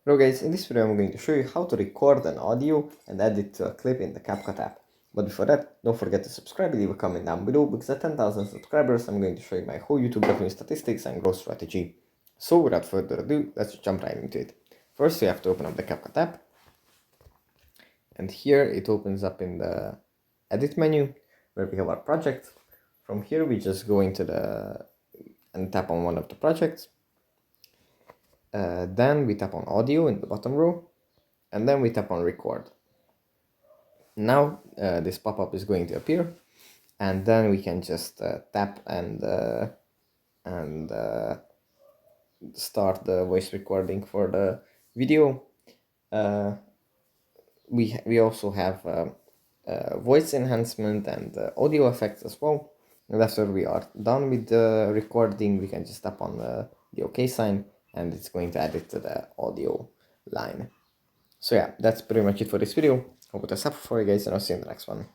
Hello guys, in this video I'm going to show you how to record an audio and add it to a clip in the CapCut app. But before that, don't forget to subscribe and leave a comment down below, because at 10,000 subscribers I'm going to show you my whole YouTube revenue statistics and growth strategy. So without further ado, let's jump right into it. First we have to open up the CapCut app. And here it opens up in the edit menu where we have our project. From here we just go into and tap on one of the projects. Then we tap on audio in the bottom row, and then we tap on record. Now this pop-up is going to appear, and then we can just tap and start the voice recording for the video. We also have voice enhancement and audio effects as well. And after we are done with the recording, we can just tap on the OK sign, and it's going to add it to the audio line. So yeah, that's pretty much it for this video. Hope it was helpful for you guys, and I'll see you in the next one.